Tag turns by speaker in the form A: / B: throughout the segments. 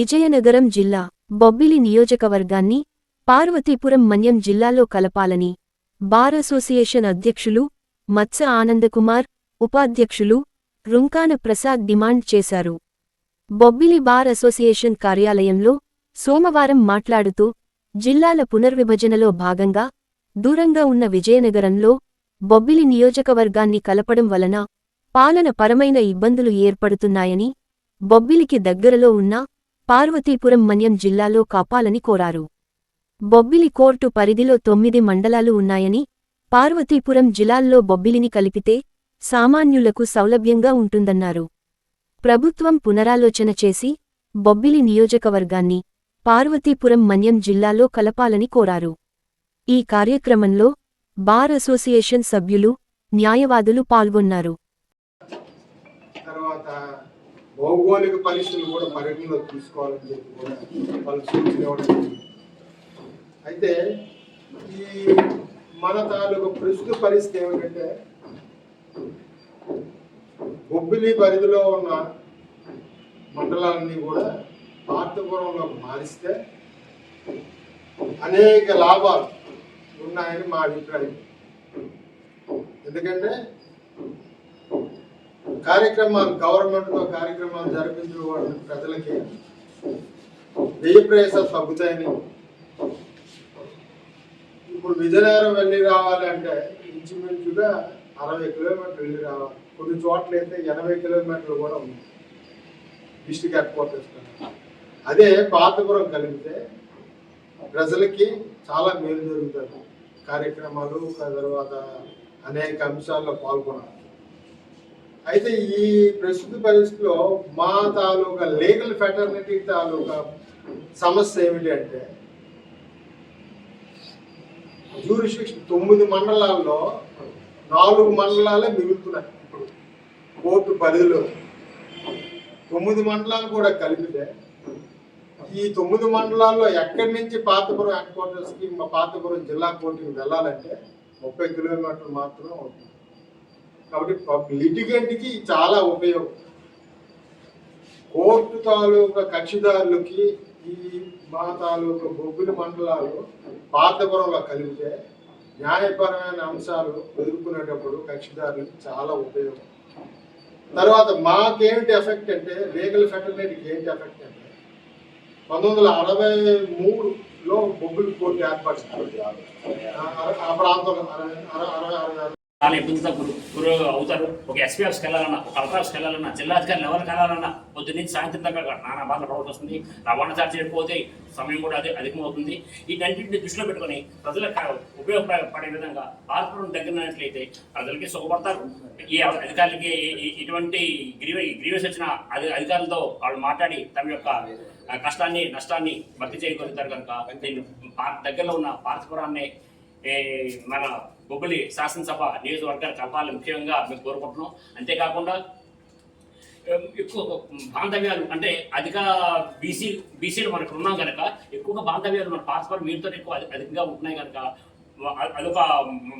A: విజయనగరం జిల్లా బొబ్బిలి నియోజకవర్గాన్ని పార్వతీపురం మన్యం జిల్లాలో కలపాలని బార్ అసోసియేషన్ అధ్యక్షులు మత్స ఆనందకుమార్, ఉపాధ్యక్షులు రుంకాన ప్రసాద్ డిమాండ్ చేశారు. బొబ్బిలి బార్ అసోసియేషన్ కార్యాలయంలో సోమవారం మాట్లాడుతూ జిల్లాల పునర్విభజనలో భాగంగా దూరంగా ఉన్న విజయనగరంలో బొబ్బిలి నియోజకవర్గాన్ని కలపడం వలన పాలన పరమైన ఇబ్బందులు ఏర్పడుతున్నాయని, బొబ్బిలికి దగ్గరలో ఉన్న పార్వతీపురం మన్యం జిల్లాలో కాపాలని కోరారు. బొబ్బిలి కోర్టు పరిధిలో 9 మండలాలు ఉన్నాయని, పార్వతీపురం జిల్లాల్లో బొబ్బిలిని కలిపితే సామాన్యులకు సౌలభ్యంగా ఉంటుందన్నారు. ప్రభుత్వం పునరాలోచన చేసి బొబ్బిలి నియోజకవర్గాన్ని పార్వతీపురం మన్యం జిల్లాలో కలపాలని కోరారు. ఈ కార్యక్రమంలో బార్ అసోసియేషన్ సభ్యులు, న్యాయవాదులు పాల్గొన్నారు.
B: భౌగోళిక పరిస్థితులు కూడా పరిగణలో తీసుకోవాలని చెప్పి కూడా వాళ్ళు సూచన ఇవ్వడం. అయితే ఈ మన తాలూకు ప్రస్తుత పరిస్థితి ఏమిటంటే, బొబ్బిలి పరిధిలో ఉన్న మండలాలన్నీ కూడా పార్వతీపురంలో మారిస్తే అనేక లాభాలు ఉన్నాయని మా అభిప్రాయం. ఎందుకంటే గవర్నమెంట్తో కార్యక్రమాలు జరిపించిన వాళ్ళ ప్రజలకి వ్యయ ప్రయాసాలు తగ్గుతాయని. ఇప్పుడు విజయనగరం వెళ్ళి రావాలంటే ఇంచుమించుగా 60 కిలోమీటర్లు వెళ్ళి రావాలి. కొన్ని చోట్ల అయితే 80 కిలోమీటర్లు కూడా ఉన్నాయి డిస్ట్రిక్ట్ హెడ్ క్వార్టర్స్. అదే పార్వతీపురం కలిపితే ప్రజలకి చాలా మేలు జరుగుతుంది. కార్యక్రమాలు తర్వాత అనేక అంశాల్లో పాల్గొనాలి. అయితే ఈ ప్రస్తుత పరిస్థితిలో మా తాలూకా లీగల్ ఫెటర్నిటీ తాలూకా సమస్య ఏమిటి అంటే, జ్యూరిస్డిక్షన్ 9 మండలాల్లో 4 మండలాలే మిగులుతున్నాయి. ఇప్పుడు కోర్టు పరిధిలో 9 మండలాలు కూడా కలిపితే ఈ 9 మండలాల్లో ఎక్కడి నుంచి పార్వతీపురం హెడ్ క్వార్టర్స్కి పార్వతీపురం జిల్లా కోర్టుకి వెళ్ళాలంటే 30 కిలోమీటర్లు మాత్రమే అవుతుంది. కాబట్టి లిటిగెంట్కి చాలా ఉపయోగం. కోర్టు తాలూకా కక్షిదారులకి ఈ మా తాలూకా బొబ్బిలి మండలాలు పార్వతీపురంలో కలిపితే న్యాయపరమైన అంశాలు ఎదుర్కొనేటప్పుడు కక్షిదారులకి చాలా ఉపయోగం. తర్వాత మాకేమిటి ఎఫెక్ట్ అంటే, లీగల్ ఫెటర్నిటీకి ఏంటి ఎఫెక్ట్ అంటే, 1963లో బొబ్బిలి కోర్టు ఏర్పడుతుంది. ఆ ప్రాంతంలో 60
C: చాలా ఇబ్బందితో గురి అవుతారు. ఒక ఎస్పీ ఆఫీస్కి వెళ్ళాలన్నా, ఒక కలెక్టర్ ఆఫీస్కి వెళ్ళాలన్నా, జిల్లాధికారులు ఎవరికి వెళ్ళాలన్నా పొద్దున్న నుంచి సాయంత్రం దాకా నానా బాధలు పడవలసి వస్తుంది. రవాణా ఛార్జ్ చేయకపోతే సమయం కూడా అధికమవుతుంది. వీటన్నింటిని దృష్టిలో పెట్టుకుని ప్రజలకు ఉపయోగపడే విధంగా పార్వతీపురం దగ్గరనట్లయితే ప్రజలకి సుఖపడతారు. ఈ అధికారులకి ఇటువంటి గ్రీవెన్స్ వచ్చిన అధికారులతో వాళ్ళు మాట్లాడి తమ యొక్క కష్టాన్ని నష్టాన్ని భర్తీ చేయగలుగుతారు. కనుక దీన్ని దగ్గరలో ఉన్న పార్వతీపురాన్ని మన బొబ్బిలి శాసనసభ నియోజకవర్గాలు కలపాలని ముఖ్యంగా మేము కోరుకుంటున్నాం. అంతేకాకుండా ఎక్కువ బాంధవ్యాలు అంటే అధిక బీసీలు మనకు ఉన్నాం కనుక ఎక్కువగా బాంధవ్యాలు మన పార్వతీపురం వీరితో ఎక్కువ అధికంగా ఉంటున్నాయి కనుక అదొక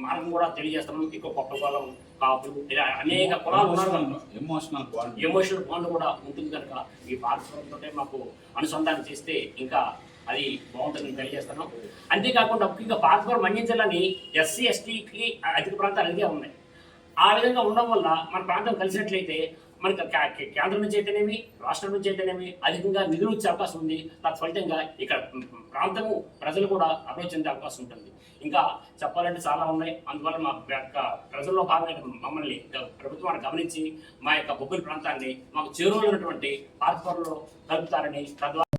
C: మార్గం కూడా తెలియజేస్తున్నాం. ఎక్కువ కొత్త కులం, కాపులు, ఇలా అనేక కులాలు ఉన్నారు. ఎమోషనల్ బాండ్ కూడా ఉంటుంది కనుక ఈ పార్వతీపురంతో మాకు అనుసంధానం చేస్తే ఇంకా అది బాగుంటుందని తెలియజేస్తున్నాం. అంతేకాకుండా ముఖ్యంగా పార్వతీపురం మన్యం జిల్లాని ఎస్సీ ఎస్టీకి అధిక ప్రాంతాలు అదిగే ఉన్నాయి. ఆ విధంగా ఉండడం వల్ల మన ప్రాంతం కలిసినట్లయితే మనకి కేంద్రం నుంచి అయితేనేమి, రాష్ట్రం నుంచి అయితేనేమి అధికంగా నిధులు వచ్చే అవకాశం ఉంది. తత్ఫలితంగా ఇక్కడ ప్రాంతము ప్రజలు కూడా అభివృద్ధి చెందే అవకాశం ఉంటుంది. ఇంకా చెప్పాలంటే చాలా ఉన్నాయి. అందువల్ల మా యొక్క ప్రజల్లో భాగంగా మమ్మల్ని ప్రభుత్వాన్ని గమనించి మా యొక్క బొబ్బిలి ప్రాంతాన్ని మాకు చేరువైనటువంటి పార్వతీపురంలో కలుపుతారని తద్వారా